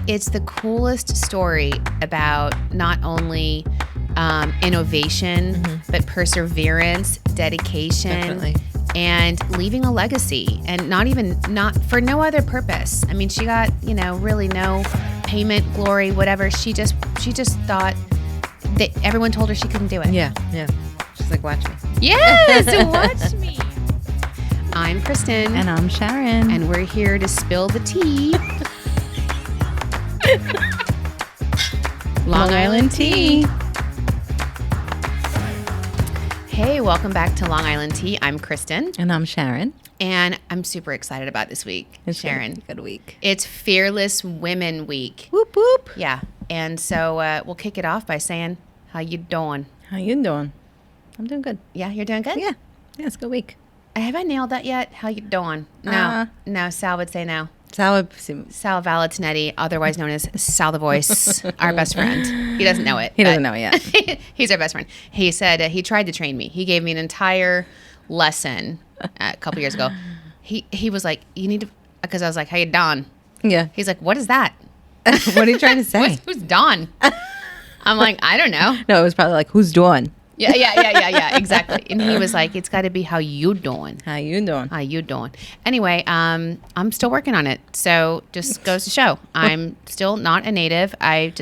it's the coolest story about not only innovation, but perseverance, dedication, Definitely. and leaving a legacy, and not for no other purpose. I mean, she got, really no payment, glory, whatever. She just thought that everyone told her she couldn't do it. Yeah. She's like, watch me. Yes, watch me. I'm Kristen. And I'm Sharon. And we're here to spill the tea. Long Island Tea. Hey, welcome back to Long Island Tea. I'm Kristen. And I'm Sharon. And I'm super excited about this week, Sharon. Good week. It's Fearless Women Week. Whoop, whoop. Yeah. And so we'll kick it off by saying, how you doing? How you doing? I'm doing good. Yeah, you're doing good? Yeah, it's a good week. Have I nailed that yet? How you doing? No. Sal would say no. Sal Valentinetti, otherwise known as Sal the Voice, our best friend. He doesn't know it. He doesn't know it yet. He's our best friend. He said he tried to train me. He gave me an entire lesson a couple years ago. He was like, you need to, because I was like, how you Don? Yeah. He's like, what is that? What are you trying to say? Who's Don? I'm like, I don't know. No, it was probably like, who's doing? Yeah, exactly. And he was like, it's got to be how you doing. How you doing? How you doing? Anyway, I'm still working on it. So just goes to show, I'm still not a native. I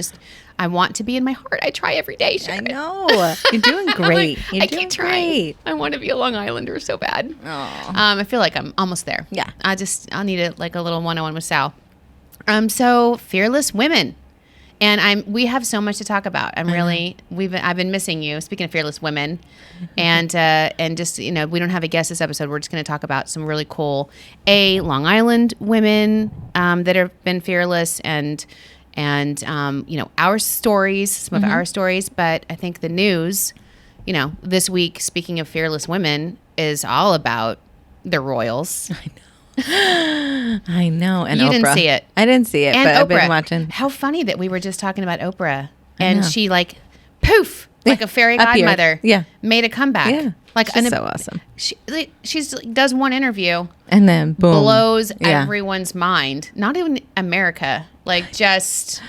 want to be in my heart. I try every day, Sharon. I know. You're doing great. I keep trying. I want to be a Long Islander so bad. I feel like I'm almost there. Yeah. I'll need a little one-on-one with Sal. So Fearless Women. And we have so much to talk about. I've been missing you. Speaking of fearless women, and just we don't have a guest this episode. We're just going to talk about some really cool Long Island women that have been fearless, and our stories, some of our stories. But I think the news, this week, speaking of fearless women, is all about the royals. I know. And you Oprah. didn't see it. I didn't see it, and but Oprah. I've been watching. How funny that we were just talking about Oprah, and she poof, like a fairy godmother, made a comeback. Yeah, like she's so awesome. She does one interview, and then boom, blows everyone's mind. Not even America, like just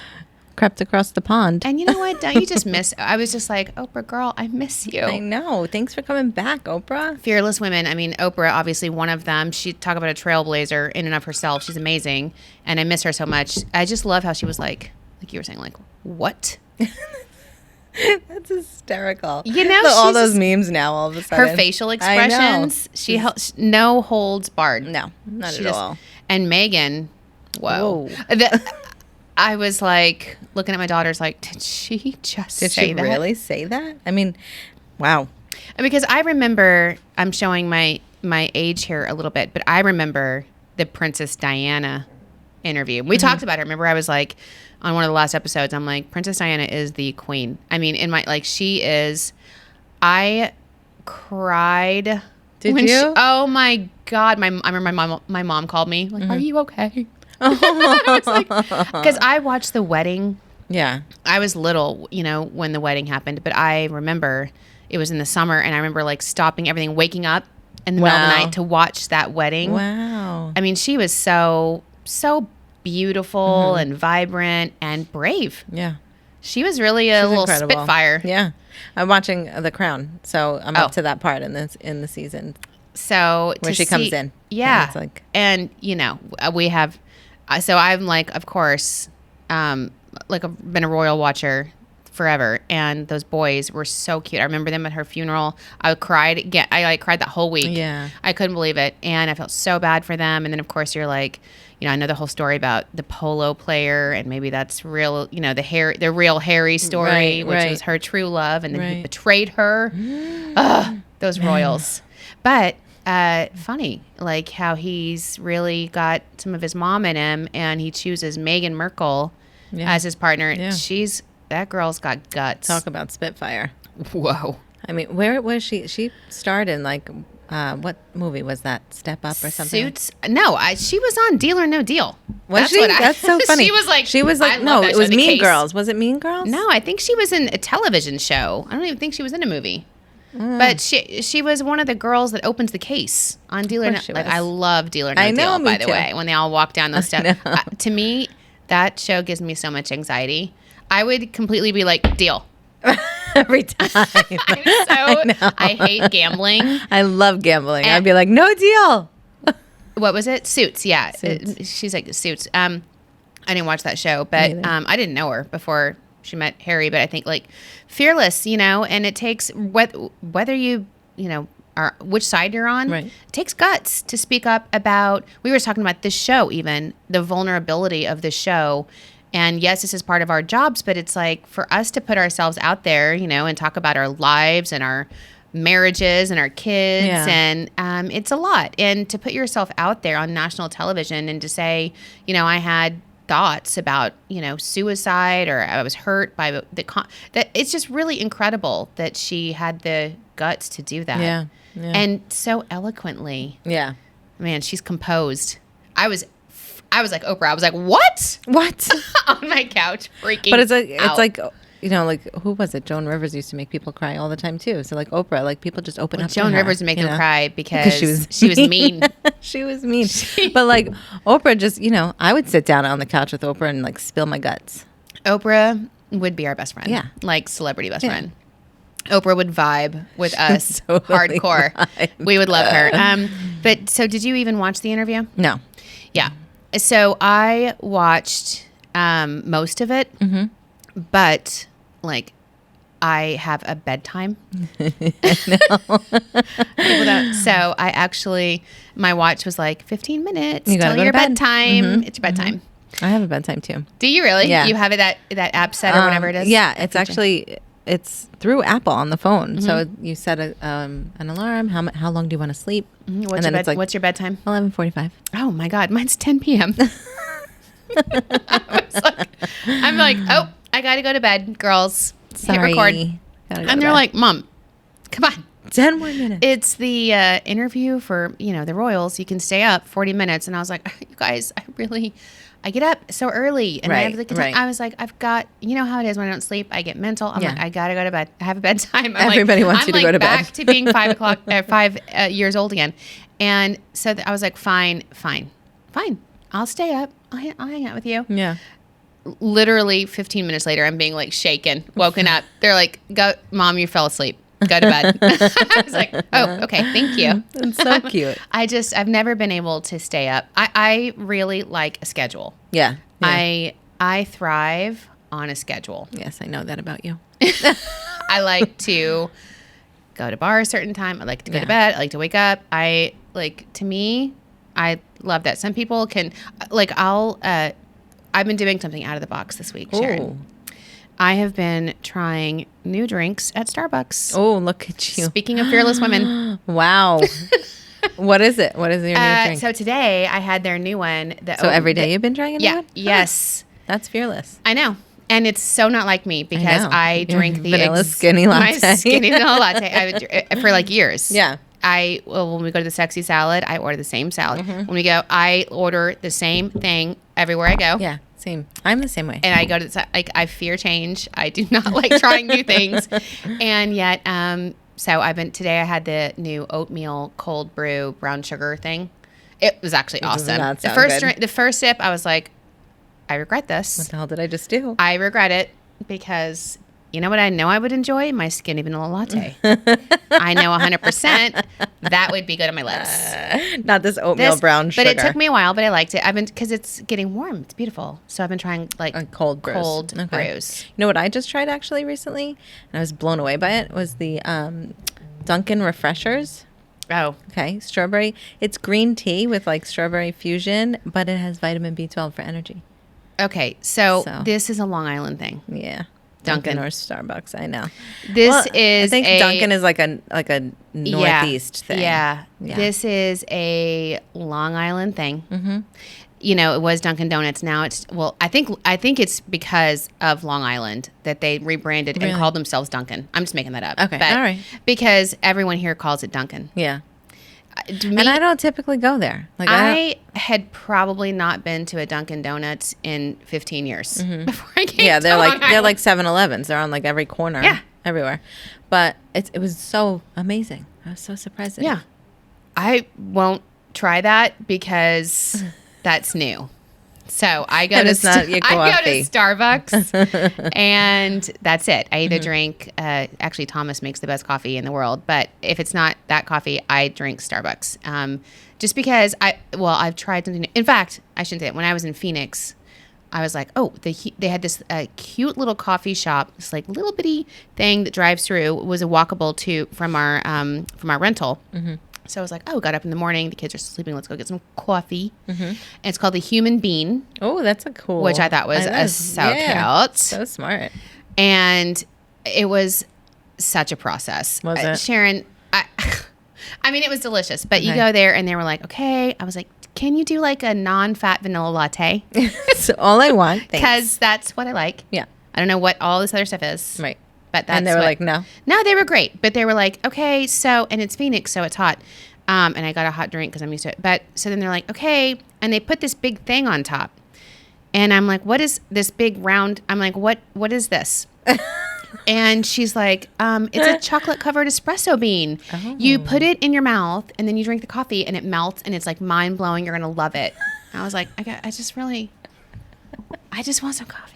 crept across the pond. And you know what? Don't you just miss? I was just like, Oprah, girl, I miss you. I know. Thanks for coming back, Oprah. Fearless women. I mean, Oprah, obviously one of them. She talk about a trailblazer in and of herself. She's amazing, and I miss her so much. I just love how she was like you were saying, like, what? That's hysterical. All those memes now. All of a sudden, her facial expressions. She no holds barred. No, not at all. And Meghan, whoa. I was like looking at my daughters like, did she just say that? Did she really say that? I mean, wow. Because I remember, I'm showing my age here a little bit, but I remember the Princess Diana interview. We talked about her. Remember, I was like, on one of the last episodes, I'm like, Princess Diana is the queen. I mean, she is. I cried. Did you? Oh my God. I remember my mom called me, like, are you okay? I was like, because I watched the wedding. Yeah. I was little, when the wedding happened, but I remember it was in the summer, and I remember like stopping everything, waking up in the middle of the night to watch that wedding. Wow. I mean, she was so beautiful and vibrant and brave. Yeah. She was really a little incredible. spitfire. Yeah. I'm watching The Crown, so I'm up to that part in the season. So where she comes in. Yeah. It's like, and we have. So I'm like, of course, I've been a royal watcher forever, and those boys were so cute. I remember them at her funeral. I cried again. I cried that whole week. Yeah, I couldn't believe it, and I felt so bad for them. And then of course you're like, I know the whole story about the polo player, and maybe that's real. The real Harry story, which was her true love, and then he betrayed her. Those royals, but. Funny, like how he's really got some of his mom in him, and he chooses Meghan Markle as his partner. Yeah. That girl's got guts. Talk about spitfire. Whoa. I mean, where was she? She starred in what movie was that? Step Up or something? Suits? No, she was on Deal or No Deal. Was she? That's so funny. She was like, no, it was Mean Girls. Was it Mean Girls? No, I think she was in a television show. I don't even think she was in a movie. But she was one of the girls that opens the case on Deal or No. I love Deal or No Deal, by the way, when they all walk down those steps. To me, That show gives me so much anxiety. I would completely be like, deal. Every time. I hate gambling. I love gambling. I'd be like, no deal. What was it? Suits. Yeah. Suits. She's like Suits. I didn't watch that show, but I didn't know her before she met Harry, but I think like fearless, and it takes whether you are which side you're on, right. It takes guts to speak up about, we were talking about this show, even the vulnerability of the show. And yes, this is part of our jobs, but it's like for us to put ourselves out there, and talk about our lives and our marriages and our kids. Yeah. And it's a lot. And to put yourself out there on national television and to say, I had thoughts about, suicide, or I was hurt by that. It's just really incredible that she had the guts to do that. Yeah. And so eloquently. Yeah. Man, she's composed. I was like Oprah. I was like, what? On my couch, freaking But it's out. like, who was it? Joan Rivers used to make people cry all the time too. So like Oprah, like people just open up. Joan to her, Rivers would make them cry because she was mean. She was mean. But like Oprah just, I would sit down on the couch with Oprah and like spill my guts. Oprah would be our best friend. Yeah. Like celebrity best friend. Oprah would vibe with us Totally hardcore. vibe. We would love her. But so did you even watch the interview? No. Yeah. So I watched most of it, but like I have a bedtime. So I actually, my watch was like 15 minutes You gotta till go your to bed. bedtime. It's your bedtime. I have a bedtime too. Do you really? Yeah. You have it that app set or whatever it is? Yeah, it's actually it's through Apple on the phone. So you set an alarm. How long do you want to sleep? What's your bedtime? 11:45. Oh my God, mine's 10 p.m. I'm like, oh, I got to go to bed, girls. Sorry. Hit record. Gotta go And to they're bed. like, Mom, come on. 10 more minutes. It's the interview for, the Royals. You can stay up 40 minutes. And I was like, you guys, I get up so early. And I was like, I've got, how it is when I don't sleep, I get mental. I'm like, I got to go to bed. I have a bedtime. Everybody wants you to go to bed. Back to being 5 years old again. And so I was like, fine. I'll stay up. I'll hang out with you. Yeah. Literally 15 minutes later, I'm being like shaken, woken up. They're like, go, Mom, you fell asleep. Go to bed. I was like, oh, okay, thank you. It's so cute. I've never been able to stay up. I really like a schedule. Yeah. I thrive on a schedule. Yes, I know that about you. I like to go to bar a certain time. I like to go to bed. I like to wake up. I love that. Some people can, I've been doing something out of the box this week, Sharon. Ooh. I have been trying new drinks at Starbucks. Oh, look at you. Speaking of fearless women. Wow. What is it? What is your new drink? So today I had their new one. Every day you've been trying a new one? Yes. That's fearless. I know. And it's so not like me because I drink the vanilla skinny latte. My skinny vanilla latte. I would for like years. Yeah. When we go to the sexy salad, I order the same salad. When we go, I order the same thing everywhere I go. Yeah, same. I'm the same way. And I go to I fear change. I do not like trying new things. And yet, so today I had the new oatmeal cold brew brown sugar thing. It was actually awesome. The first sip, I was like, I regret this. What the hell did I just do? I regret it because you know what I know I would enjoy? My skinny vanilla latte. I know 100% that would be good on my lips. Not this oatmeal brown sugar. But it took me a while, but I liked it. Because it's getting warm. It's beautiful. So I've been trying cold brews. Brews. You know what I just tried actually recently? And I was blown away by it. Was the Dunkin' Refreshers. Oh. Okay. Strawberry. It's green tea with strawberry fusion, but it has vitamin B12 for energy. Okay. So this is a Long Island thing. Yeah. Dunkin' or Starbucks, I know. I think Dunkin' is like a northeast thing. Yeah. This is a Long Island thing. Mm-hmm. It was Dunkin' Donuts. Now I think it's because of Long Island that they rebranded and called themselves Dunkin'. I'm just making that up. Okay, all right. Because everyone here calls it Dunkin'. Yeah. And I don't typically go there. I had probably not been to a Dunkin' Donuts in 15 years before I came. Yeah, they're like 7-Elevens. They're on every corner. Yeah, everywhere. But it was so amazing. I was so surprised. Yeah, I won't try that because that's new. So I go And to it's not your coffee. Starbucks, and that's it. I either drink. Actually, Thomas makes the best coffee in the world, but if it's not that coffee, I drink Starbucks. Just because I've tried something new. In fact, I shouldn't say it. When I was in Phoenix, I was like, oh, they had this cute little coffee shop, this like little bitty thing that drives through. It was a walkable from our rental. Mm-hmm. So I was like, oh, got up in the morning. The kids are sleeping. Let's go get some coffee. Mm-hmm. And it's called the Human Bean. Oh, that's a cool. Which I thought was so cute. So smart. And it was such a process. Was it? Sharon, I mean, it was delicious. But you go there and they were like, okay. I was like, can you do like a non-fat vanilla latte? That's all I want. Because that's what I like. Yeah. I don't know what all this other stuff is. Right. But that's and they were like, no. No, they were great. But they were like, okay, so, and it's Phoenix, so it's hot. And I got a hot drink because I'm used to it. But so then they're like, okay. And they put this big thing on top. And I'm like, what is this big round? I'm like, what is this? And she's like, it's a chocolate covered espresso bean. Oh. You put it in your mouth and then you drink the coffee and it melts and it's like mind blowing. You're going to love it. And I was like, I just want some coffee.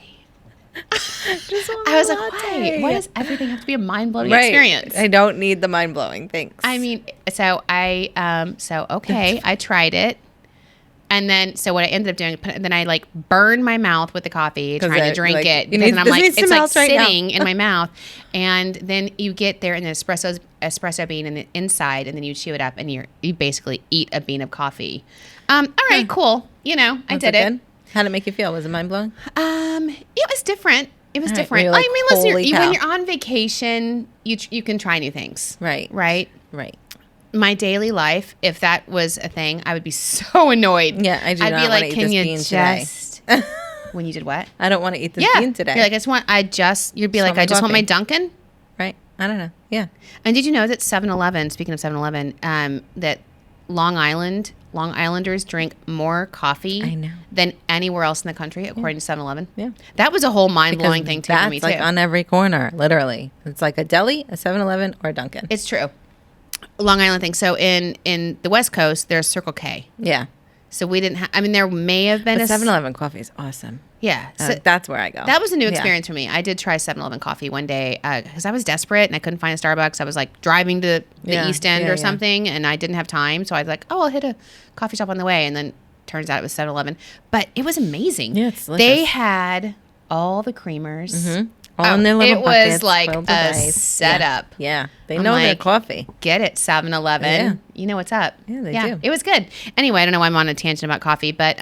I was like, why? Why does everything have to be a mind-blowing experience? I don't need the mind-blowing things. I mean, okay, I tried it. And then, so what I ended up doing, then I like burned my mouth with the coffee, trying to drink it. Because I'm like, it's like sitting in my mouth. And then you get there and the espresso bean in the inside, and then you chew it up and you basically eat a bean of coffee. All right, cool. I did it. Good? How did it make you feel? Was it mind-blowing? It was different. It was different. Like, I mean, listen, when you're on vacation, you can try new things. Right. My daily life, if that was a thing, I would be so annoyed. Yeah, I'd be like, can you just... When you did what? I don't want to eat this bean today. You're like, you'd be like, I just want my Dunkin'. Right. I don't know. Yeah. And did you know that 7-Eleven, speaking of 7-Eleven, that Long Islanders drink more coffee than anywhere else in the country, according to 7-Eleven. Yeah. That was a whole mind-blowing thing for me, too. That's like on every corner, literally. It's like a deli, a 7-Eleven, or a Dunkin'. It's true. Long Island thing. So in the West Coast, there's Circle K. Yeah. So we didn't have, there may have been 7-Eleven coffee is awesome. Yeah. So that's where I go. That was a new experience for me. I did try 7-Eleven coffee one day because I was desperate and I couldn't find a Starbucks. I was like driving to the East End or something and I didn't have time. So I was like, oh, I'll hit a coffee shop on the way. And then turns out it was 7-Eleven. But it was amazing. Yeah, it's delicious. They had all the creamers. Mm-hmm. All in their little buckets. It was like a setup. Yeah. They know their coffee. Get it, 7-Eleven. Yeah. You know what's up. Yeah, they do. It was good. Anyway, I don't know why I'm on a tangent about coffee, but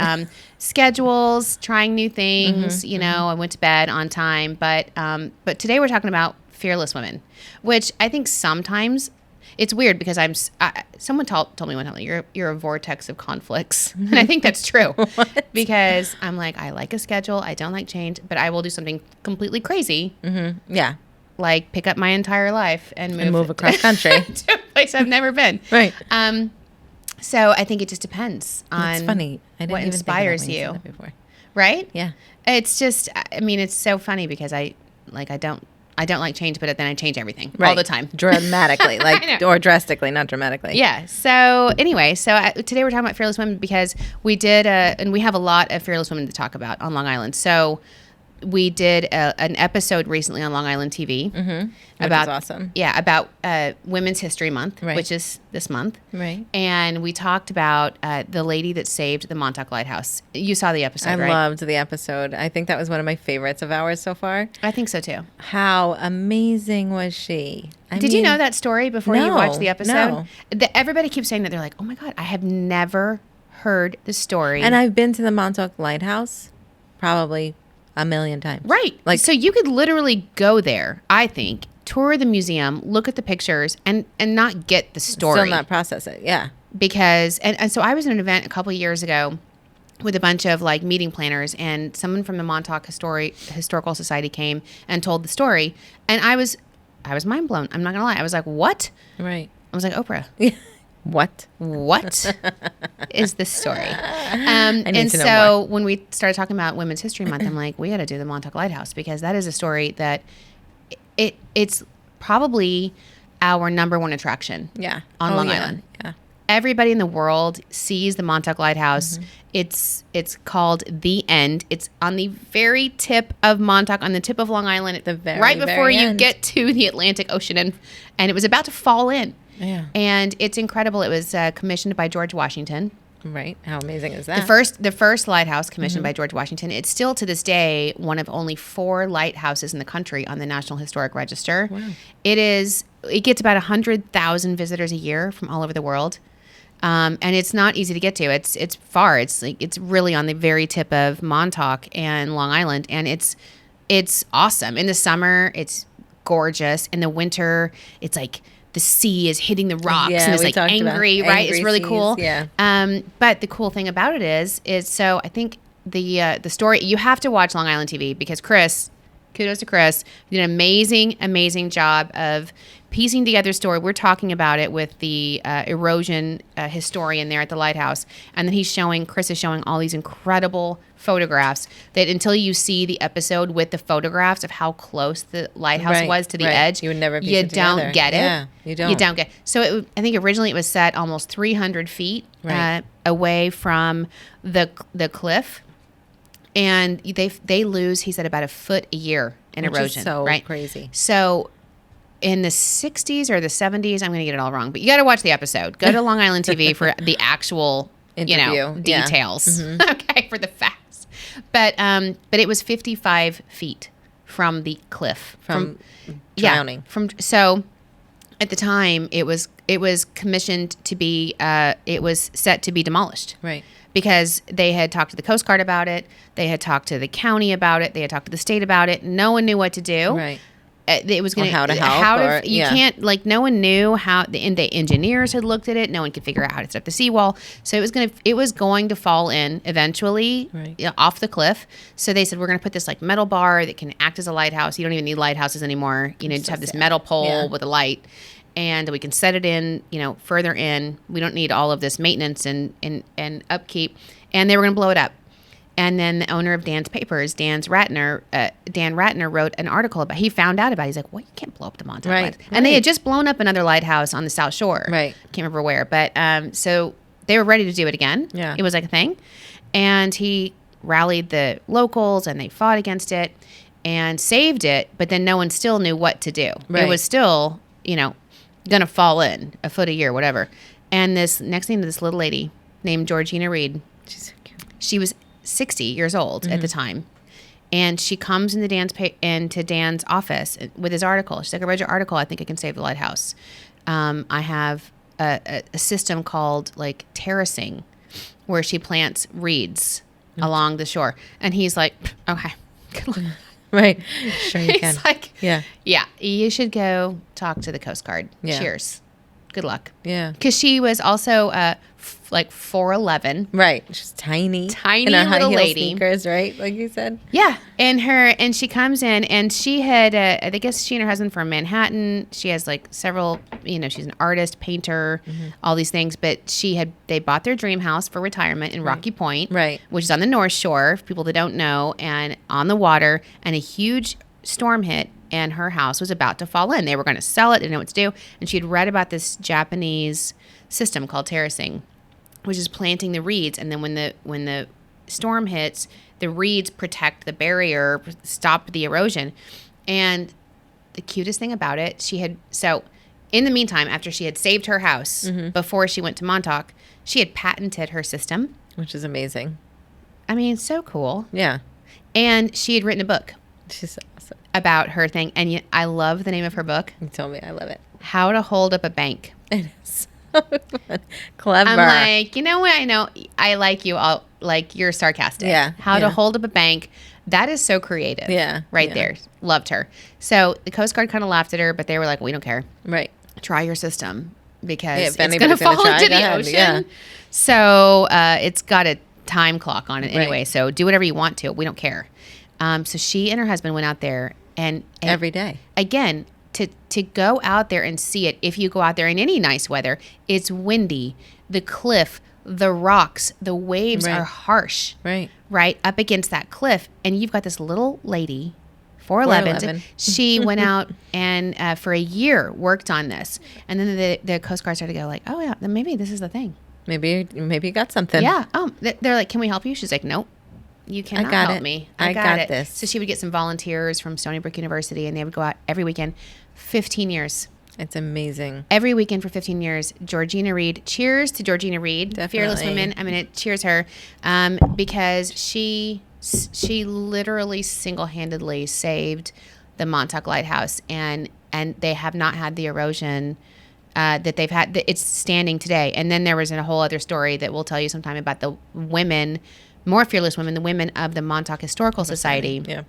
schedules, trying new things. I went to bed on time. But today we're talking about fearless women, which I think sometimes it's weird because someone told me one time, you're a vortex of conflicts. And I think that's true. Because I'm like, I like a schedule. I don't like change, but I will do something completely crazy. Mm-hmm. Yeah. Like pick up my entire life and move across country to a place I've never been. Right. So I think it just depends on It's funny. I didn't what even inspires think of that you. when you said that before. Right? Yeah. It's just, it's so funny because I don't like change, but then I change everything all the time. Dramatically, or drastically, not dramatically. Yeah. So anyway, today we're talking about fearless women because we did, and we have a lot of fearless women to talk about on Long Island. So we did an episode recently on Long Island TV about awesome. Yeah, about Women's History Month, which is this month. Right. And we talked about the lady that saved the Montauk Lighthouse. You saw the episode, right? I loved the episode. I think that was one of my favorites of ours so far. I think so too. How amazing was she? Did you know that story before you watched the episode? No. Everybody keeps saying that. They're like, oh my God, I have never heard the story. And I've been to the Montauk Lighthouse probably a million times. Right. So you could literally go there, I think, tour the museum, look at the pictures, and not get the story. Still not process it, yeah. Because, and so I was at an event a couple of years ago with a bunch of like meeting planners, and someone from the Montauk Historical Society came and told the story, and I was mind blown. I'm not gonna lie. I was like, what? Right. I was like, Oprah. What is this story? And so when we started talking about Women's History Month, I'm like, we got to do the Montauk Lighthouse because that is a story that it's probably our number one attraction. Yeah. On Long Island. Yeah. everybody in the world sees the Montauk Lighthouse. It's called The End. It's on the very tip of Montauk, on the tip of Long Island, right before you get to the Atlantic Ocean, and it was about to fall in. Yeah. And it's incredible. It was commissioned by George Washington. Right. How amazing is that? The first lighthouse commissioned by George Washington. It's still to this day one of only 4 lighthouses in the country on the National Historic Register. Wow. It gets about 100,000 visitors a year from all over the world. And it's not easy to get to. It's far. It's really on the very tip of Montauk and Long Island, and it's awesome. In the summer, it's gorgeous. In the winter, it's like the sea is hitting the rocks and it's like angry, right? It's really cool. Yeah. But the cool thing about it is so I think the story, you have to watch Long Island TV, because kudos to Chris, did an amazing job of piecing together a story. We're talking about it with the erosion historian there at the lighthouse. And then Chris is showing all these incredible photographs that, until you see the episode with the photographs of how close the lighthouse was to the edge, you would never piece you it together. don't get it. Yeah, you don't. You don't get it. So I think originally it was set almost 300 feet away from the cliff. And they lose, he said, about a foot a year in erosion. Which is so right? crazy. So in the 60s or the 70s, I'm going to get it all wrong, but you got to watch the episode. Go to Long Island TV for the actual details. Okay, for the facts. But it was 55 feet from the cliff. From drowning. So at the time, it was commissioned to be, it was set to be demolished. Right. Because they had talked to the Coast Guard about it. They had talked to the county about it. They had talked to the state about it. No one knew what to do. Right. It was going to how to help. Can't, like, no one knew how, and the engineers had looked at it. No one could figure out how to set up the seawall. So it was going to fall in eventually off the cliff. So they said, we're going to put this like metal bar that can act as a lighthouse. You don't even need lighthouses anymore. Just have this metal pole with a light. And we can set it in, further in. We don't need all of this maintenance and upkeep. And they were going to blow it up. And then the owner of Dan's papers, Dan Ratner, wrote an article about. He found out about it. He's like, "Well, you can't blow up the Montauk Lighthouse." And they had just blown up another lighthouse on the South Shore. Right. Can't remember where, but so they were ready to do it again. Yeah. It was like a thing, and he rallied the locals, and they fought against it and saved it. But then no one still knew what to do. Right. It was still, going to fall in a foot a year, whatever. And this next thing to this little lady named Giorgina Reid. She's so cute. She was 60 years old at the time. And she comes into Dan's office with his article. She's like, I read your article. I think I can save the lighthouse. I have a system called like terracing, where she plants reeds along the shore. And he's like, okay, good luck. Right. Sure you can. He's like, yeah, you should go talk to the Coast Guard. Yeah. Cheers. Good luck. Yeah. Because she was also like 4'11". Right. She's tiny in her little high heel lady. sneakers, right? Like you said. Yeah. And she comes in, and she had, I guess she and her husband from Manhattan. She has like several, she's an artist, painter, all these things. But they bought their dream house for retirement in Rocky Point, right, which is on the North Shore, for people that don't know, and on the water. And a huge storm hit, and her house was about to fall in. They were going to sell it, didn't know what to do. And she had read about this Japanese system called terracing, which is planting the reeds. And then when the storm hits, the reeds protect the barrier, stop the erosion. And the cutest thing about it, so in the meantime, after she had saved her house, before she went to Montauk, she had patented her system. Which is amazing. I mean, so cool. Yeah. And she had written a book. She's so awesome. About her thing. And I love the name of her book. You told me. I love it. How to Hold Up a Bank. It is so fun. Clever. I'm like, you know what? I know I like you all. Like, you're sarcastic. Yeah. How to hold up a bank. That is so creative. Yeah. Right there. Loved her. So the Coast Guard kind of laughed at her, but they were like, we don't care. Right. Try your system, because if it's going to fall into the ocean. Yeah. So it's got a time clock on it anyway. So do whatever you want to. We don't care. So she and her husband went out there and every day. Again, to go out there and see it, if you go out there in any nice weather, it's windy, the cliff, the rocks, the waves are harsh. Right. Right up against that cliff. And you've got this little lady, 411. She went out and for a year worked on this. And then the Coast Guard started to go like, oh, yeah, then maybe this is the thing. Maybe you got something. Yeah. Oh, they're like, can we help you? She's like, nope. You cannot help me. I got this. So she would get some volunteers from Stony Brook University, and they would go out every weekend. 15 years. It's amazing. Every weekend for 15 years. Giorgina Reid. Cheers to Giorgina Reid. Definitely. Fearless Women. I'm going to cheers her because she literally single-handedly saved the Montauk Lighthouse, and they have not had the erosion that they've had. It's standing today. And then there was a whole other story that we'll tell you sometime about the women, more fearless women, the women of the Montauk Historical Society. Yeah.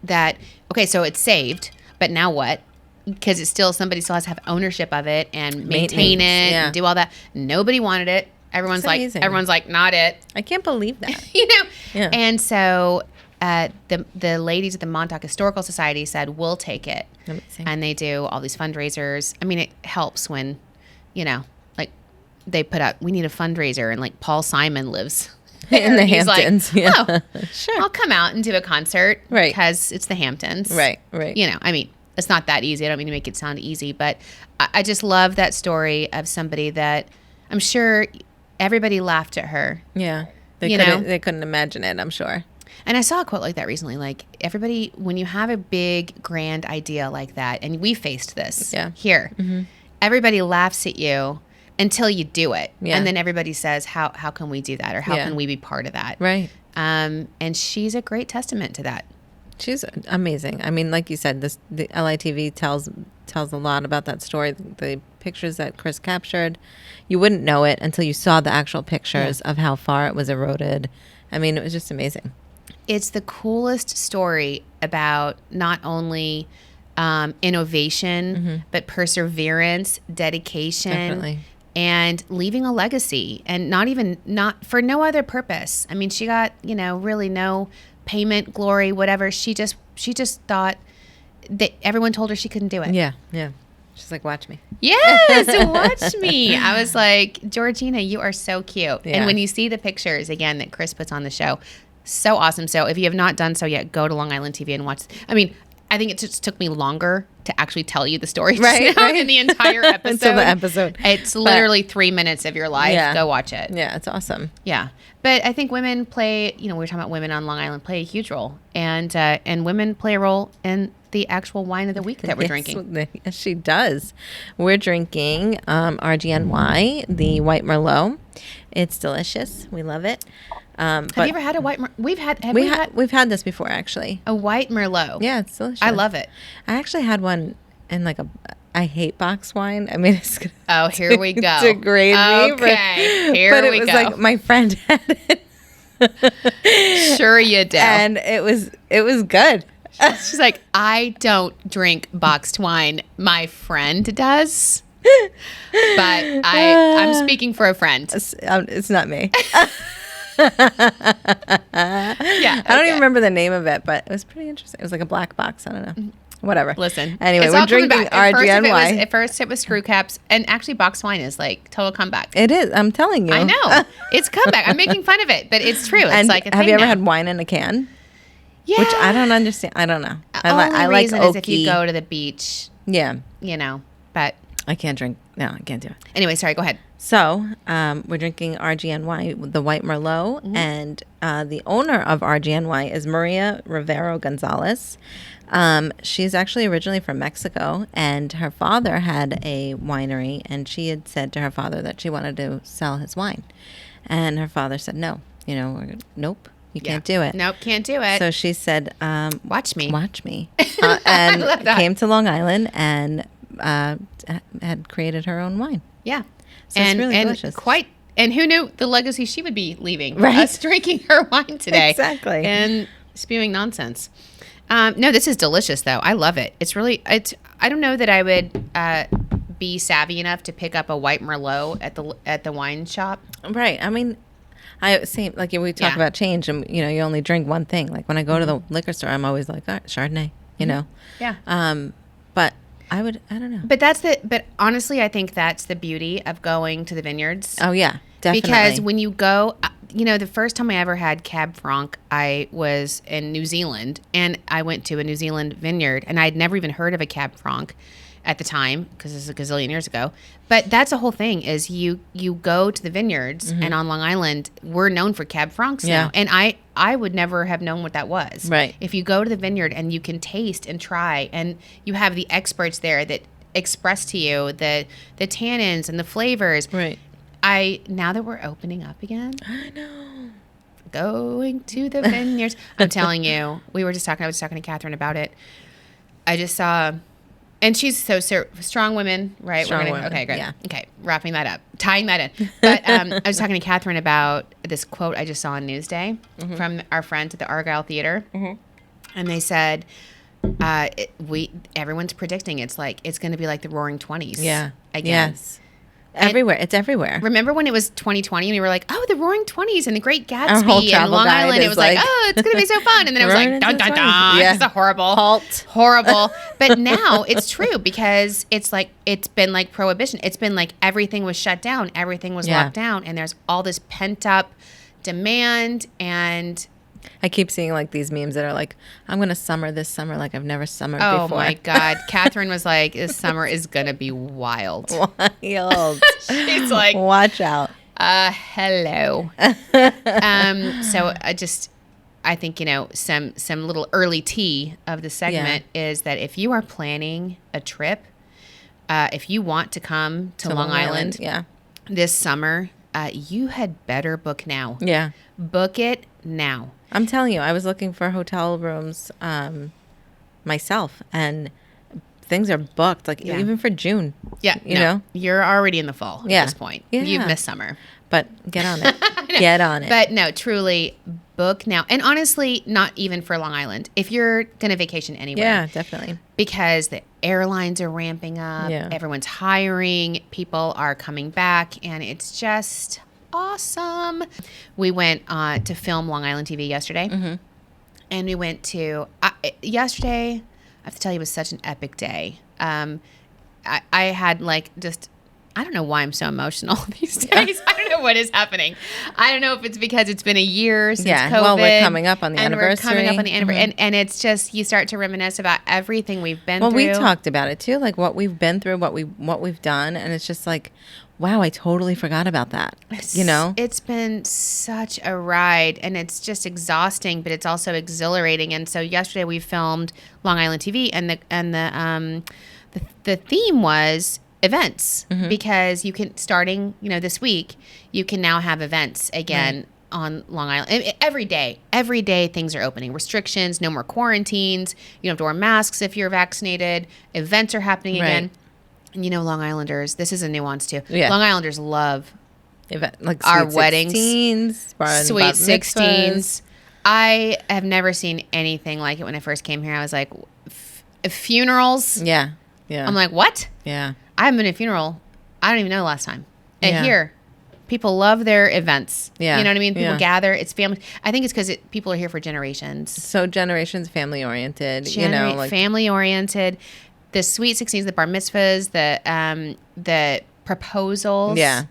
That, okay, so it's saved, but now what? Because it's still, somebody still has to have ownership of it and maintain it and do all that. Nobody wanted it. Everyone's like, not it. I can't believe that. You know? Yeah. And so the ladies at the Montauk Historical Society said, we'll take it. Amazing. And they do all these fundraisers. I mean, it helps when, you know, like they put out, we need a fundraiser, and like Paul Simon lives in the Hamptons. Like, yeah. Sure. I'll come out and do a concert. Right. Because it's the Hamptons. Right. You know, I mean, it's not that easy. I don't mean to make it sound easy, but I just love that story of somebody that I'm sure everybody laughed at her. Yeah. They couldn't imagine it, I'm sure. And I saw a quote like that recently, like everybody, when you have a big, grand idea like that, and we faced this here, everybody laughs at you until you do it. Yeah. And then everybody says, how can we do that? Or how can we be part of that? Right. And she's a great testament to that. She's amazing. I mean, like you said, the LITV tells a lot about that story. The pictures that Chris captured, you wouldn't know it until you saw the actual pictures of how far it was eroded. I mean, it was just amazing. It's the coolest story about not only innovation, but perseverance, dedication, Definitely. and leaving a legacy, and not for no other purpose. I mean, she got, really no payment, glory, whatever. She just thought that everyone told her she couldn't do it. Yeah. She's like, watch me. Yes, watch me. I was like, Georgina, you are so cute. Yeah. And when you see the pictures, again, that Chris puts on the show, so awesome. So if you have not done so yet, go to Long Island TV and watch. I mean, I think it just took me longer to actually tell you the story right. in the entire episode. Until the episode. It's literally 3 minutes of your life. Yeah. Go watch it. Yeah, it's awesome. Yeah. But I think women play, we were talking about women on Long Island play a huge role. And women play a role in the actual wine of the week that we're drinking. Yes, she does. We're drinking RGNY, the white Merlot. It's delicious. We love it. Have you ever had a white Merlot? We've had this before, actually. A white Merlot. Yeah, it's delicious. I love it. I actually had one in I hate box wine. I mean, it's gonna here we go. Degrade me. Okay, here we go. But it was like my friend had it. Sure you do. And it was good. She's like, I don't drink boxed wine. My friend does. But I'm speaking for a friend. It's not me. Yeah, I don't even remember the name of it, but it was pretty interesting. It was like a black box. I don't know. Whatever. Listen. Anyway, we're drinking RGNY. At first it was screw caps, and actually boxed wine is like total comeback. It is. I'm telling you. I know. It's comeback. I'm making fun of it, but it's true. It's and like a have thing you ever now. had wine in a can? Yeah. Which I don't understand. I don't know. I like reason oaky. is if you go to the beach. Yeah. But I can't drink. No, I can't do it. Anyway, sorry. Go ahead. So we're drinking RGNY, the white Merlot, and the owner of RGNY is Maria Rivero Gonzalez. She's actually originally from Mexico, and her father had a winery, and she had said to her father that she wanted to sell his wine. And her father said, no, nope, you can't do it. Nope, can't do it. So she said, watch me. And came to Long Island and had created her own wine. Yeah. So it's really delicious. And who knew the legacy she would be leaving? Right. Us drinking her wine today. Exactly. And spewing nonsense. No, this is delicious, though. I love it. It's really, I don't know that I would be savvy enough to pick up a white Merlot at the wine shop. Right. I mean, we talk about change, and you only drink one thing. Like when I go to the liquor store, I'm always like, all right, Chardonnay, Yeah. But I don't know. But honestly, I think that's the beauty of going to the vineyards. Oh yeah, definitely. Because when you go, the first time I ever had Cab Franc, I was in New Zealand, and I went to a New Zealand vineyard, and I'd never even heard of a Cab Franc at the time, because this is a gazillion years ago. But that's the whole thing, is you go to the vineyards, and on Long Island, we're known for Cab Francs now. And I would never have known what that was. Right. If you go to the vineyard and you can taste and try, and you have the experts there that express to you the tannins and the flavors. Right. Now that we're opening up again, I know. Going to the vineyards. I'm telling you, I was talking to Catherine about it. I just saw, and she's so strong women, right? Strong women. Okay, great. Yeah. Okay, wrapping that up, tying that in. But I was talking to Catherine about this quote I just saw on Newsday from our friends at the Argyle Theater. And they said, everyone's predicting it's going to be like the Roaring 20s. Yeah. Again. Yes. Everywhere. It's everywhere. Remember when it was 2020 and we were like, oh, the Roaring 20s and the Great Our whole Gatsby and travel Long guide Island. It is was like, oh, it's going to be so fun. And then it was Right like, dun, into dun, the dun. 20s. Yeah. It's a horrible. But now it's true, because it's been like prohibition. It's been like everything was shut down. Everything was locked down. And there's all this pent up demand. And I keep seeing like these memes that are like, I'm going to summer this summer like I've never summered before. oh my God. Catherine was like, this summer is going to be wild. Wild. She's like, watch out. hello. So I think, some little early tea of the segment is that if you are planning a trip, if you want to come to Long Island this summer, you had better book now. Yeah. Book it now. I'm telling you, I was looking for hotel rooms myself, and things are booked, like even for June. Yeah. You know? You're already in the fall at this point. Yeah. You've missed summer. But get on it. Get on it. But no, truly, book now. And honestly, not even for Long Island. If you're going to vacation anywhere. Yeah, definitely. Because the airlines are ramping up. Yeah. Everyone's hiring. People are coming back. And it's just awesome. We went to film Long Island TV yesterday. And we went to, yesterday, I have to tell you, it was such an epic day. I had I don't know why I'm so emotional these days. I don't know what is happening. I don't know if it's because it's been a year since COVID. Well, we're coming up on the anniversary. We're coming up on the anniversary. And it's just, you start to reminisce about everything we've been through. Well, we talked about it too, like what we've been through, what we've done. And it's just like, wow, I totally forgot about that. It's been such a ride, and it's just exhausting, but it's also exhilarating. And so yesterday we filmed Long Island TV, and the theme was events, because you can, starting this week, you can now have events again on Long Island. Every day things are opening. Restrictions, no more quarantines. You don't have to wear masks if you're vaccinated. Events are happening again. And Long Islanders, this is a nuance too. Yeah. Long Islanders love like our sweet weddings, 16s, sweet 16s. I have never seen anything like it. When I first came here, I was like, funerals. Yeah. I'm like, what? Yeah. I haven't been to a funeral. I don't even know the last time. And here, people love their events. Yeah. You know what I mean? People gather. It's family. I think it's because people are here for generations. So generations family oriented. Family oriented. The sweet 16s, the bar mitzvahs, the proposals. Yeah.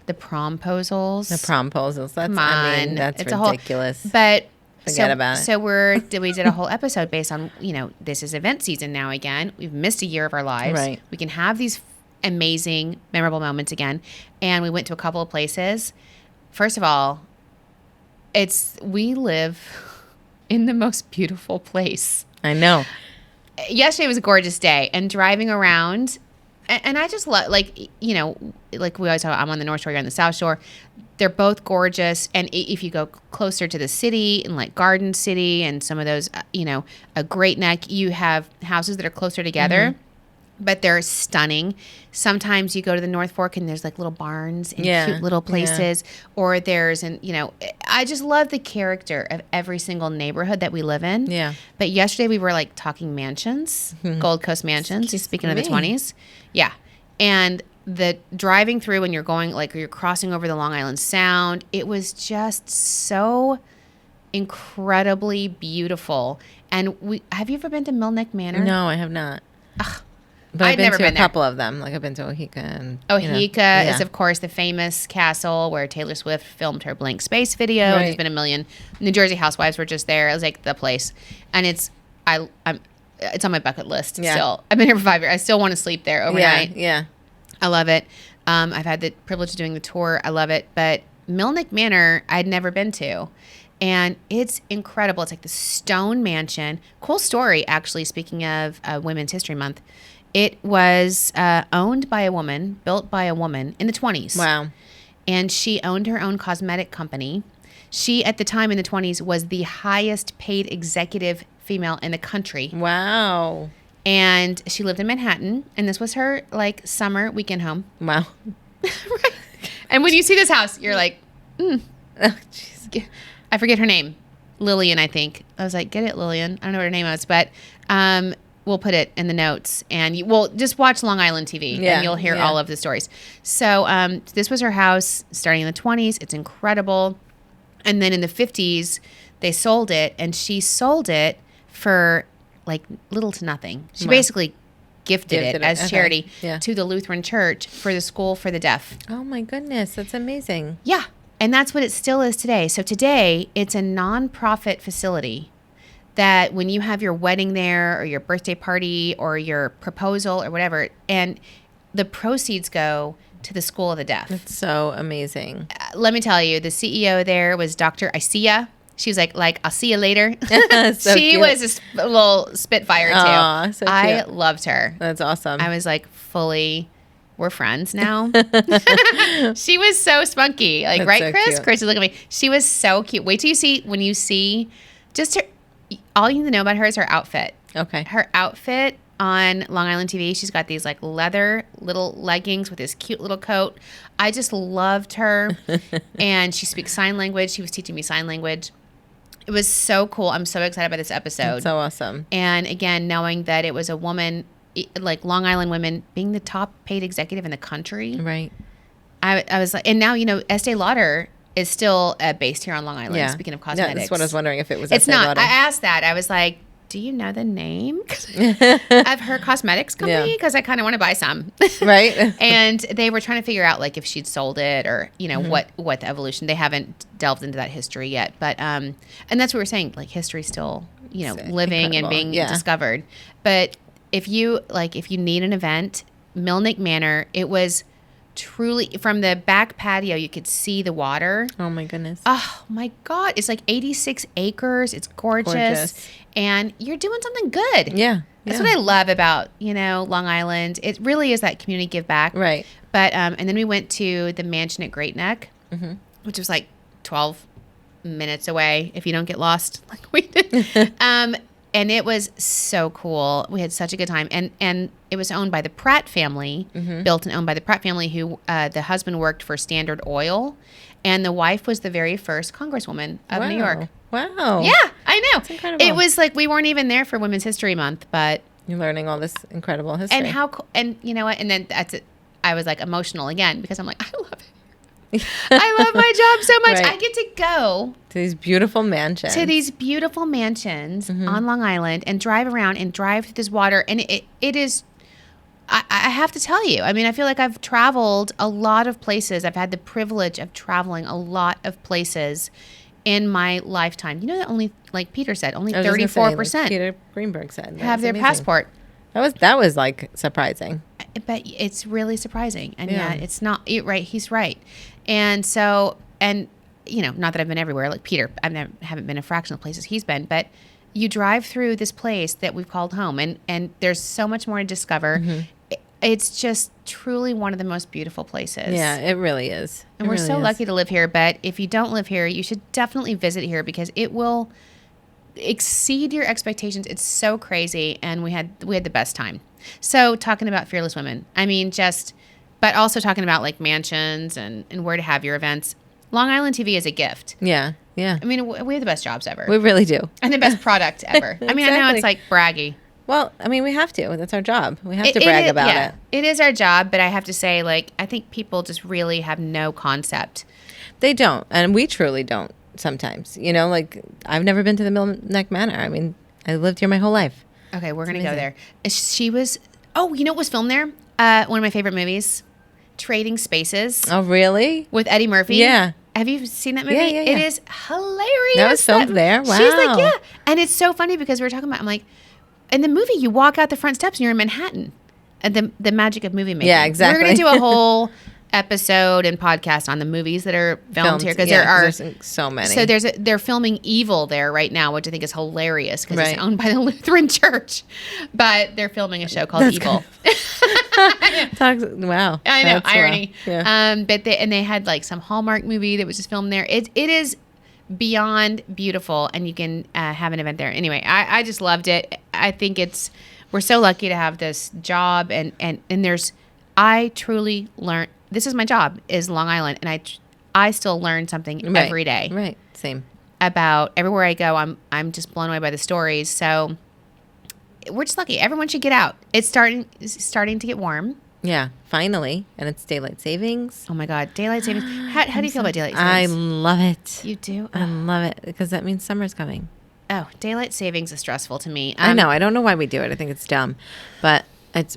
The promposals. The promposals. That's, Come on. That's it's ridiculous. Forget about it. So we did a whole episode based on, this is event season now again. We've missed a year of our lives. Right. We can have these amazing, memorable moments again. And we went to a couple of places. First of all, we live in the most beautiful place. I know. Yesterday was a gorgeous day, and driving around, and I just love, like we always talk about, I'm on the North Shore, you're on the South Shore. They're both gorgeous. And if you go closer to the city, in like Garden City and some of those, a Great Neck, you have houses that are closer together, but they're stunning. Sometimes you go to the North Fork and there's like little barns and cute little places, or I just love the character of every single neighborhood that we live in. Yeah. But yesterday we were like talking mansions, Gold Coast mansions, speaking of the 20s. Yeah. And the driving through, when you're going, like, you're crossing over the Long Island Sound, it was just so incredibly beautiful. And have you ever been to Mill Neck Manor? No, I have not. But I've been never to been a there. couple of them. Like I've been to Ohika. And, Ohika is, of course, the famous castle where Taylor Swift filmed her Blank Space video. Right. There's been a million. New Jersey Housewives were just there. It was like the place, and it's on my bucket list still. I've been here for 5 years. I still want to sleep there overnight. Yeah. I love it. I've had the privilege of doing the tour. I love it. But Milnick Manor, I'd never been to. And it's incredible. It's like the stone mansion. Cool story, actually, speaking of Women's History Month. It was owned by a woman, built by a woman in the 20s. Wow. And she owned her own cosmetic company. She, at the time in the 20s, was the highest paid executive female in the country. Wow. And she lived in Manhattan. And this was her, like, summer weekend home. Wow. Right. And when you see this house, you're like, Oh, jeez. I forget her name. Lillian, I think. I was like, get it, Lillian. I don't know what her name was, but we'll put it in the notes. And we'll just watch Long Island TV, and you'll hear all of the stories. So this was her house starting in the 20s. It's incredible. And then in the 50s, they sold it, and she sold it for like little to nothing. She basically gifted it as charity to the Lutheran Church for the School for the Deaf. Oh, my goodness. That's amazing. Yeah. And that's what it still is today. So today, it's a nonprofit facility that when you have your wedding there or your birthday party or your proposal or whatever, and the proceeds go to the School of the Deaf. That's so amazing. Let me tell you, the CEO there was Dr. Isia. She was like, I'll see you later. So she cute. was a little spitfire too. Aw, so I cute. loved her. That's awesome. I was like we're friends now. She was so spunky. Like, That's right, so Chris? cute. Chris, you look at me. She was so cute. Wait till you see, when you see just her, all you need to know about her is her outfit. Okay. Her outfit on Long Island TV, she's got these like leather little leggings with this cute little coat. I just loved her. And she speaks sign language. She was teaching me sign language. It was so cool. I'm so excited about this episode. That's so awesome. And again, knowing that it was a woman, like Long Island women being the top paid executive in the country. Right. I was like, and now, Estee Lauder is still based here on Long Island. Speaking of cosmetics. Yeah, that's what I was wondering if it was It's Estee not. Lauder. I asked that. I was like, do you know the name of her cosmetics company? Because I kind of want to buy some. Right. And they were trying to figure out like if she'd sold it or, what the evolution. They haven't delved into that history yet. But, and that's what we're saying, like history's still, living and being discovered. But if you need an event, Milnick Manor, it was truly, from the back patio, you could see the water. Oh, my goodness. Oh, my God. It's like 86 acres. It's gorgeous. And you're doing something good. Yeah. That's what I love about, Long Island. It really is that community give back. Right. But, and then we went to the mansion at Great Neck, which was like 12 minutes away if you don't get lost like we did. And it was so cool. We had such a good time. And it was owned by the Pratt family, built and owned by the Pratt family, who the husband worked for Standard Oil. And the wife was the very first congresswoman of New York. Wow. Yeah, I know. That's incredible. It was like we weren't even there for Women's History Month, but... You're learning all this incredible history. And how... And you know what? And then that's it. I was like emotional again because I'm like, I love it. I love my job so much. Right. I get to go to these beautiful mansions. On Long Island and drive around and drive through this water. And it is, I have to tell you, I mean, I feel like I've traveled a lot of places. I've had the privilege of traveling a lot of places in my lifetime. You know that only, like Peter said, only 34% like Peter Greenberg said, have their passport. That was like surprising. But it's really surprising. And yet it's not, right, he's right. And so, and not that I've been everywhere like Peter. Haven't been a fraction of places he's been, but you drive through this place that we've called home, and there's so much more to discover. It's just truly one of the most beautiful places. Yeah, it really is. And we're so lucky to live here. But if you don't live here, you should definitely visit here because it will exceed your expectations. It's so crazy, and we had the best time. So talking about fearless women, I mean, but also talking about like mansions and where to have your events. Long Island TV is a gift. Yeah, yeah. I mean, we have the best jobs ever. We really do. And the best product ever. I mean, I know it's like braggy. Well, I mean, we have to. That's our job. We have to brag about it. It is our job, but I have to say, like, I think people just really have no concept. They don't. And we truly don't sometimes. Like, I've never been to the Milnick Manor. I mean, I lived here my whole life. Okay, we're going to go there. She was Oh, you know what was filmed there? One of my favorite movies, Trading Spaces. Oh, really? With Eddie Murphy. Yeah. Have you seen that movie? Yeah. It is hilarious. That was filmed there? Wow. She's like, yeah. And it's so funny because we were talking about, I'm like, in the movie, you walk out the front steps and you're in Manhattan. And the magic of movie making. Yeah, exactly. We're going to do a whole episode and podcast on the movies that are filmed here because there's so many. So they're filming Evil there right now, which I think is hilarious because it's Right. owned by the Lutheran Church. But they're filming a show called Evil. Wow. I know, That's irony. Yeah. But they had like some Hallmark movie that was just filmed there. It is beyond beautiful, and you can have an event there. Anyway, I just loved it. I think we're so lucky to have this job, and I truly learned. This is my job, is Long Island, and I still learn something every day. Right. Same. About everywhere I go, I'm just blown away by the stories. So we're just lucky. Everyone should get out. It's starting to get warm. Yeah, finally. And it's daylight savings. Oh my God, daylight savings. How do you feel about daylight I savings? love it. You do? I love it because that means summer's coming. Oh, daylight savings is stressful to me. I know. I don't know why we do it. I think it's dumb. But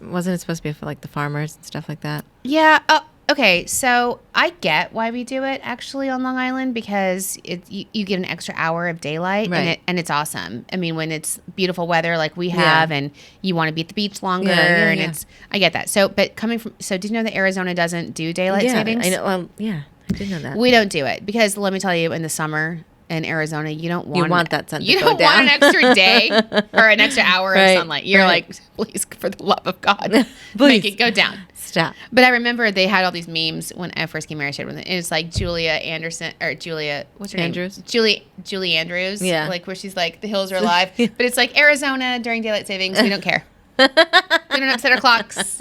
wasn't it supposed to be for like the farmers and stuff like that? Yeah. Oh, okay. So I get why we do it actually on Long Island because you get an extra hour of daylight Right. and it's awesome. I mean, when it's beautiful weather like we have and you want to be at the beach longer I get that. So, but did you know that Arizona doesn't do daylight savings? I know. I did know that. We don't do it because let me tell you, in the summer in Arizona, you don't want that sun to you go don't down. want an extra day or an extra hour of sunlight. You're like, please, for the love of God, make it go down. Stop. But I remember they had all these memes when I first came here. I shared with them. It's like Julia Anderson or Julia, what's her Andrews? name? Julie Andrews. Yeah. Like where she's like, the hills are alive. But it's like Arizona during daylight savings. We don't care. We don't upset our clocks.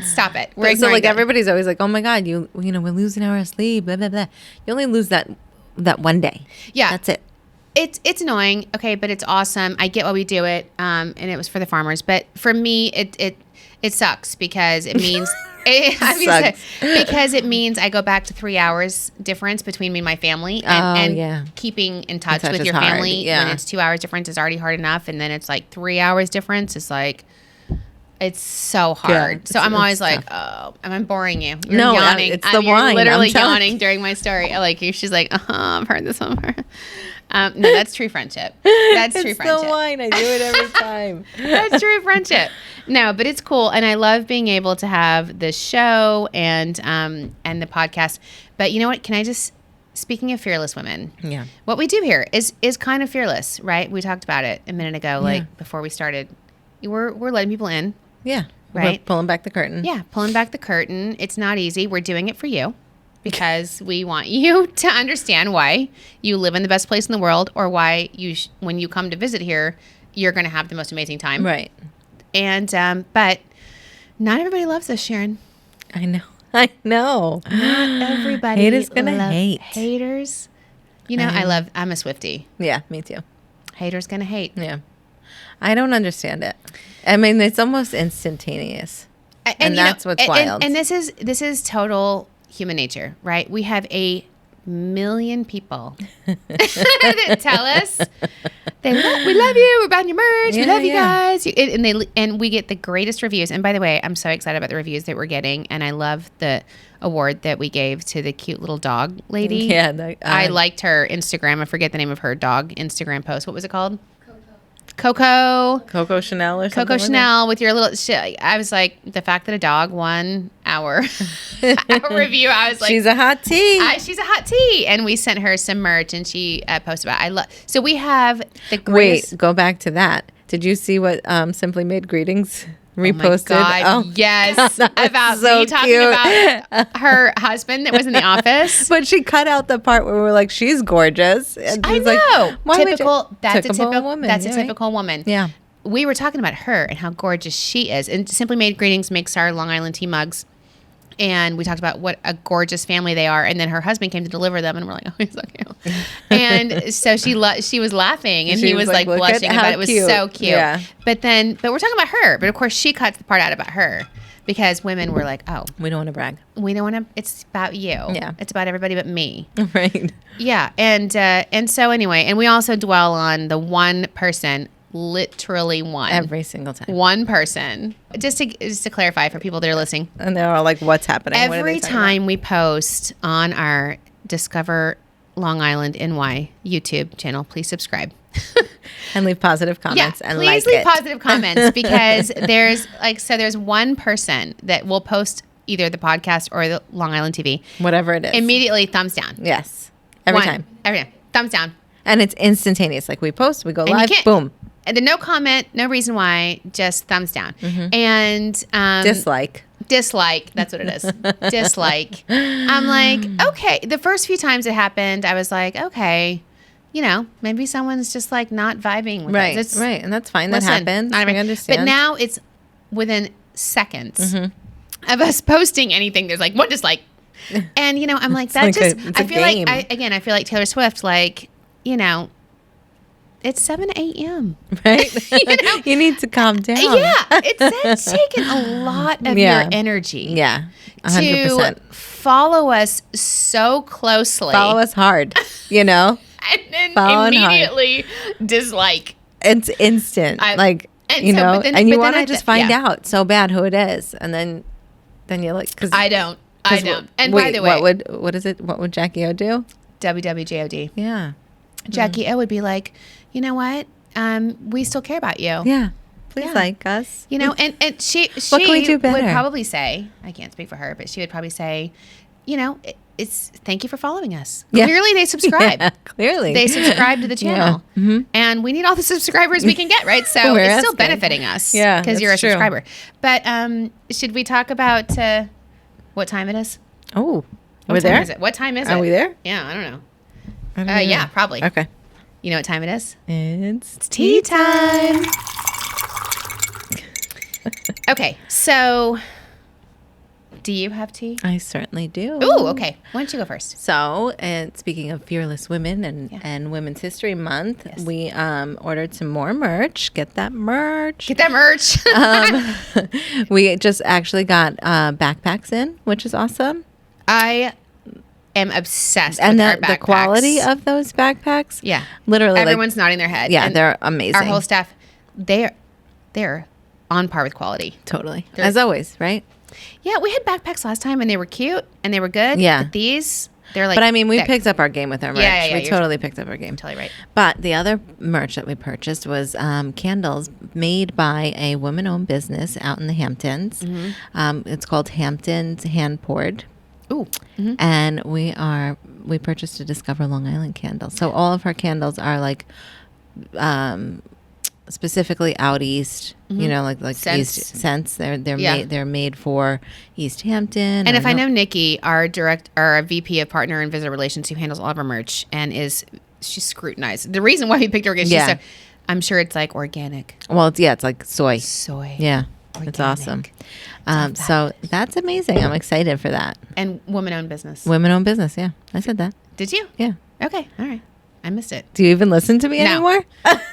Stop it. We're So like them. everybody's always like, oh my God, we lose an hour of sleep. Blah blah blah. You only lose that one day. Yeah. That's it. It's annoying, okay, but it's awesome. I get why we do it, and it was for the farmers. But for me, it sucks because it means because it means I go back to 3 hours difference between me and my family, and keeping in touch with your family when it's 2 hours difference is already hard enough, and then it's like 3 hours difference is like. It's so hard. So I'm always like, oh, I'm boring you. You're yawning. It's the wine. You're literally yawning during my story. I like you. She's like, I've heard this one. No, that's true friendship. That's true friendship. It's the wine. I do it every time. That's true friendship. No, but it's cool. And I love being able to have the show and the podcast. But you know what? Can I just, speaking of fearless women, what we do here is kind of fearless, right? We talked about it a minute ago, like before we started. We're letting people in. Yeah. Right. We're pulling back the curtain. Yeah. Pulling back the curtain. It's not easy. We're doing it for you because we want you to understand why you live in the best place in the world or why when you come to visit here, you're going to have the most amazing time. Right. And, but not everybody loves us, Sharon. I know. Not everybody. Haters going to hate. Haters. I'm a Swiftie. Yeah, me too. Haters going to hate. Yeah. I don't understand it. I mean, it's almost instantaneous, and that's what's wild. And this is total human nature, right? We have 1 million people that tell us we love you, we're buying your merch, we love you guys, and we get the greatest reviews. And by the way, I'm so excited about the reviews that we're getting, and I love the award that we gave to the cute little dog lady. Yeah, I liked her Instagram. I forget the name of her dog Instagram post. What was it called? Coco Chanel or something. Coco Chanel with your little shit. I was like, the fact that a dog won our review, I was like, she's a hot tea. She's a hot tea. And we sent her some merch and she posted about it. So we have the greatest. Wait, go back to that. Did you see what Simply Made Greetings reposted? Oh my God, yes. About so me talking cute. about her husband that was in the office. But she cut out the part where we were like, she's gorgeous. And I know. Like, That's a typical woman. That's a typical woman. Yeah. We were talking about her and how gorgeous she is. And Simply Made Greetings makes our Long Island tea mugs. And we talked about what a gorgeous family they are. And then her husband came to deliver them. And we're like, oh, he's so cute. And so she was laughing. And he was like blushing about it. It was so cute. Yeah. But we're talking about her. But of course, she cuts the part out about her. Because women were like, oh. We don't want to brag. We don't want to. It's about you. Yeah. It's about everybody but me. Right. Yeah. And so anyway. And we also dwell on the one person Literally one. Every single time. One person. Just to clarify for people that are listening. And they're all like, what's happening? What are Every they talking time we post on our Discover Long Island NY YouTube channel, please subscribe. about? And leave positive comments and like please leave it. positive comments because there's one person that will post either the podcast or the Long Island TV. Whatever it is. Immediately thumbs down. Yes. Every One. time. Every time. Thumbs down. And it's instantaneous. Like we post, we go And live, you can't- boom. And then no comment, no reason why, just thumbs down. Mm-hmm. And Dislike. dislike. That's what it is. Dislike. I'm like, okay. The first few times it happened, I was like, okay, maybe someone's just like not vibing with Right. us. Right. And that's fine. Listen, that happens. not We every- understand. But now it's within seconds of us posting anything. There's like one dislike. And, I'm like, that like just, it's I a feel game. like, I feel like Taylor Swift, like, it's 7 a.m. Right? You need to calm down. Yeah, it's taken a lot of Yeah. your energy. Yeah. 100%. To follow us so closely. Follow us hard, And then Following hard. immediately dislike. It's instant. And and but you then want to I- just find yeah. out so bad who it is. And then you're like, cause, I don't. And wait, by the way, what is it? What would Jackie O do? WWJOD. Yeah. Jackie O would be like, you know what? We still care about you. Yeah. Please Yeah. like us. And she What can we do would better? probably say, I can't speak for her, but she would probably say, it's thank you for following us. Yeah. Clearly they subscribe. Yeah, clearly. They subscribe to the channel. Yeah. Mm-hmm. And we need all the subscribers we can get, right? So We're it's still asking. benefiting us. Yeah, Because you're a that's true. subscriber. But should we talk about what time it is? Oh, What we're time there? is it? What time is it? Are we there? Yeah, I don't know. I don't know. Yeah, probably. Okay. You know what time it is? It's Tea time. Okay, so do you have tea? I certainly do. Ooh, okay. Why don't you go first? So, and speaking of fearless women and, Yeah. and Women's History Month, Yes. we ordered some more merch. Get that merch. Get that merch. We just actually got backpacks in, which is awesome. I am obsessed And with our the backpacks. quality of those backpacks, Yeah. literally, Everyone's nodding their head. yeah, And they're amazing. our whole staff, they're on par with quality. Totally, They're- as always, right? Yeah, we had backpacks last time and they were cute and they were good. Yeah. But these, they're like But I mean, we thick. picked up our game with our merch. Yeah, We you're totally picked up our game. Totally right. But the other merch that we purchased was candles made by a woman-owned business out in the Hamptons. Mm-hmm. It's called Hamptons Hand Poured, Ooh. Mm-hmm. and we purchased a Discover Long Island candle. So all of our candles are like specifically out east. You know, like Scents. east scents. They're Yeah. made for East Hampton. And if I know Nikki, our VP of Partner and Visitor Relations, who handles all of our merch and she's scrutinized. The reason why we picked her is Yeah. I'm sure it's like organic well, it's like soy. soy. Yeah, it's awesome. Organic. So that's amazing. I'm excited for that. And woman-owned business. Women-owned business. Yeah, I said that. Did you? Yeah. Okay. All right. I missed it. Do you even listen to me No. anymore?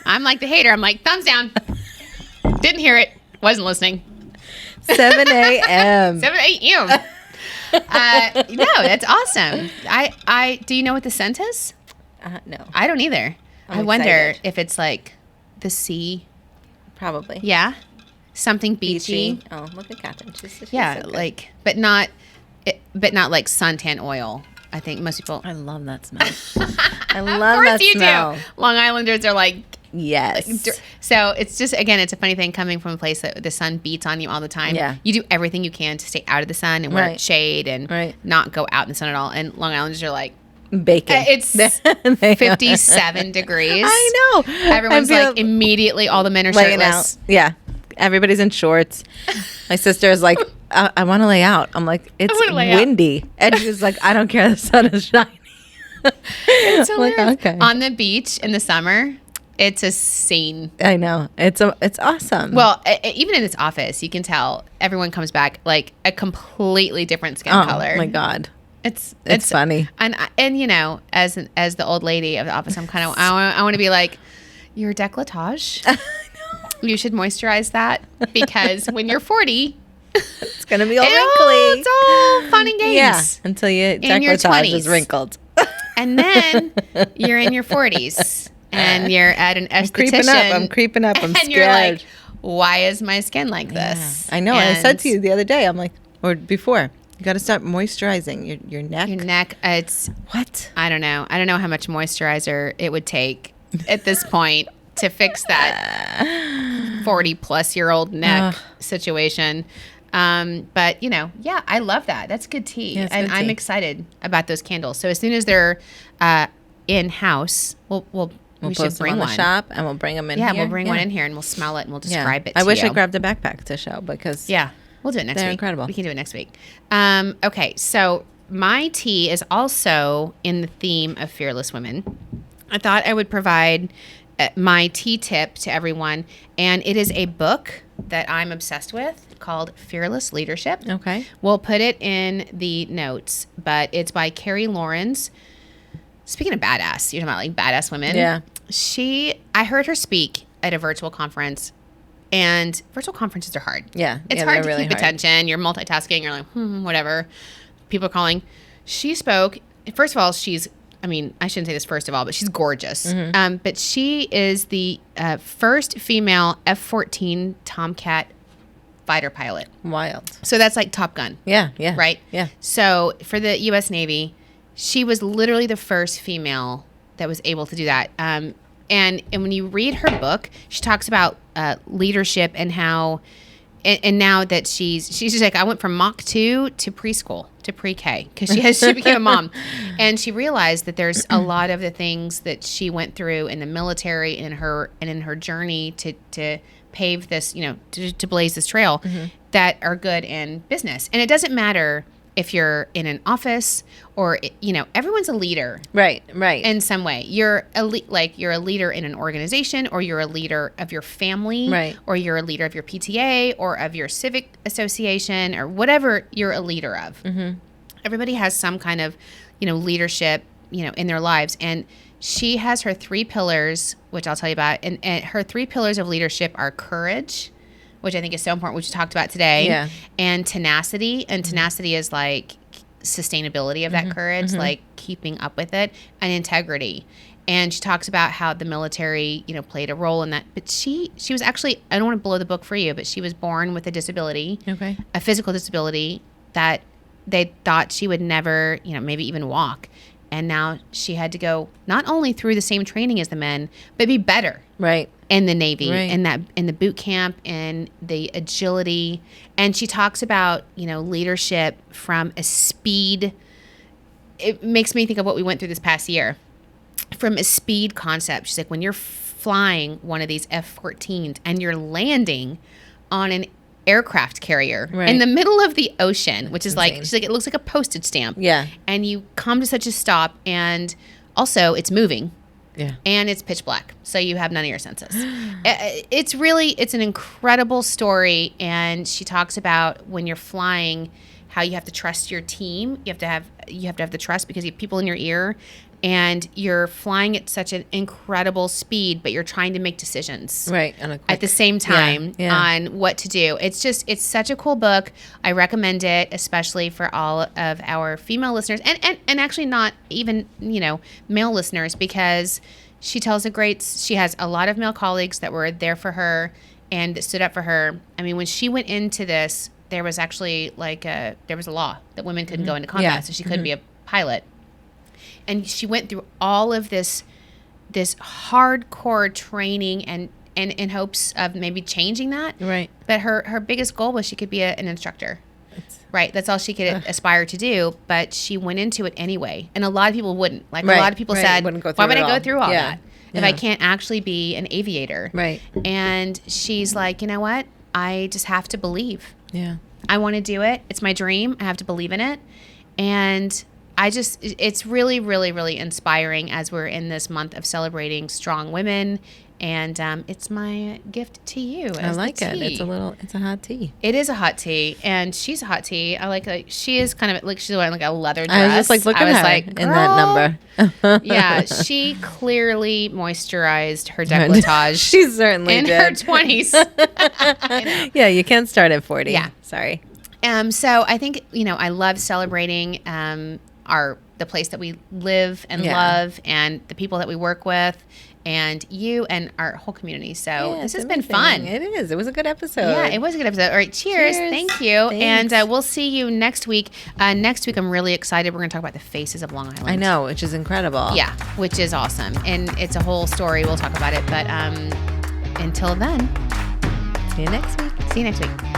I'm like the hater. I'm like, thumbs down. Didn't hear it. Wasn't listening. 7 a.m. 7 a.m. No, that's awesome. I do you know what the scent is? No, I don't either. I'm I wonder excited. if it's like the sea. probably. Yeah. Something beachy. Oh, look at Catherine. She's Yeah, so good. like but not like suntan oil. I think most people I love that smell. I Of love course that you smell. do. Long Islanders are like Yes. so it's just again it's a funny thing coming from a place that the sun beats on you all the time. Yeah. You do everything you can to stay out of the sun and wear Right. shade and Right. not go out in the sun at all. And Long Islanders are like Bacon. it's They- 57 degrees. I know. Everyone's I feel like immediately all the men are laying shirtless. out. Yeah. Everybody's in shorts. My sister is like, I want to lay out. I'm like, it's wanna lay out. windy. And she's like, I don't care. The sun is shining. It's I'm like, hilarious. okay. On the beach in the summer, it's a scene. I know. It's awesome. Well, even in this office, you can tell everyone comes back like a completely different skin oh color. my God. It's funny. And you know, as the old lady of the office, I'm kind of I want to be like your décolletage. You should moisturize that because when you're 40, It's going to be all wrinkly. it's all fun and games. Yeah. Until your In your decolletage 20s. is wrinkled. And then you're in your 40s and you're at an esthetician. I'm creeping up. I'm and scared. You're like, why is my skin like this? I know. And I said to you the other day, I'm like, or before, you got to start moisturizing your neck. Your neck, it's... What? I don't know. I don't know how much moisturizer it would take at this point to fix that 40-plus-year-old neck situation. But, yeah, I love that. That's good tea. Yeah, and good I'm tea. excited about those candles. So as soon as they're in-house, we should post them bring on the one. shop and we'll bring them in here. Yeah, we'll bring one in here and we'll smell it and we'll describe it to I wish you. I grabbed a backpack to show because Yeah, we'll do it next week. they're incredible. We can do it next week. Okay, so my tea is also in the theme of fearless women. I thought I would provide my tea tip to everyone, and it is a book that I'm obsessed with called Fearless Leadership. Okay. We'll put it in the notes, but it's by Carrie Lawrence. Speaking of badass, you're talking about like badass women. Yeah. I heard her speak at a virtual conference, and virtual conferences are hard. Yeah. It's yeah, hard they're to really keep hard. attention. You're multitasking. You're like, whatever. People are calling. She spoke. First of all, I shouldn't say this first of all, but she's gorgeous. Mm-hmm. But she is the first female F-14 Tomcat fighter pilot. Wild. So that's like Top Gun. Yeah. Yeah. Right? Yeah. So for the U.S. Navy, she was literally the first female that was able to do that. And when you read her book, she talks about leadership and how, and now that she's just like, I went from Mach 2 to preschool to pre-K because she became a mom, and she realized that there's a lot of the things that she went through in the military and in her journey to pave this, to blaze this trail that are good in business. And it doesn't matter if you're in an office or, everyone's a leader. Right. Right. In some way. You're a leader in an organization, or you're a leader of your family. Right. Or you're a leader of your PTA or of your civic association or whatever you're a leader of. Mm-hmm. Everybody has some kind of, leadership, in their lives. And she has her 3 pillars, which I'll tell you about. And her 3 pillars of leadership are courage, which I think is so important, which we talked about today. Yeah. And tenacity. And tenacity is like sustainability of that courage, like keeping up with it, and integrity. And she talks about how the military, played a role in that. But she was actually, I don't want to blow the book for you, but she was born with a disability, Okay. a physical disability that they thought she would never, maybe even walk. And now she had to go not only through the same training as the men, but be better. Right. In the Navy, Right. in the boot camp, and the agility. And she talks about, leadership from a speed. It makes me think of what we went through this past year. From a speed concept. She's like, when you're flying one of these F-14s and you're landing on an aircraft carrier in the middle of the ocean, which is like, she's like, it looks like a postage stamp. Yeah. And you come to such a stop, and also it's moving. Yeah. And it's pitch black, so you have none of your senses. It's an incredible story, and she talks about when you're flying, how you have to trust your team. You have to have the trust because you have people in your ear, and you're flying at such an incredible speed, but you're trying to make decisions at the same time on what to do. It's such a cool book. I recommend it, especially for all of our female listeners, and actually not even, male listeners, because she has a lot of male colleagues that were there for her and that stood up for her. I mean, when she went into this, there was actually there was a law that women couldn't go into combat, so she couldn't be a pilot. And she went through all of this hardcore training and in hopes of maybe changing that. Right. But her biggest goal was she could be an instructor. Right. That's all she could aspire to do. But she went into it anyway. And a lot of people wouldn't. A lot of people said, why would I go through all that if I can't actually be an aviator? Right. And she's like, you know what? I just have to believe. Yeah. I want to do it. It's my dream. I have to believe in it. And it's really, really, really inspiring as we're in this month of celebrating strong women. And it's my gift to you. I like it. It's a hot tea. It is a hot tea. And she's a hot tea. I like she is kind of she's wearing a leather dress. I was just looking at her in that number. Yeah. She clearly moisturized her décolletage. She certainly in did. her 20s. Yeah. You can't start at 40. Yeah. Sorry. So I think, I love celebrating the place that we live and love, and the people that we work with. and you and our whole community. So Yeah, this has it's been amazing. fun. It is. It was a good episode. Yeah, it was a good episode. All right, cheers. Cheers. Thank you. Thanks. And we'll see you next week. Next week, I'm really excited. We're going to talk about the faces of Long Island. I know, which is incredible. Yeah, which is awesome. And it's a whole story. We'll talk about it. But until then, See you next week. see you next week.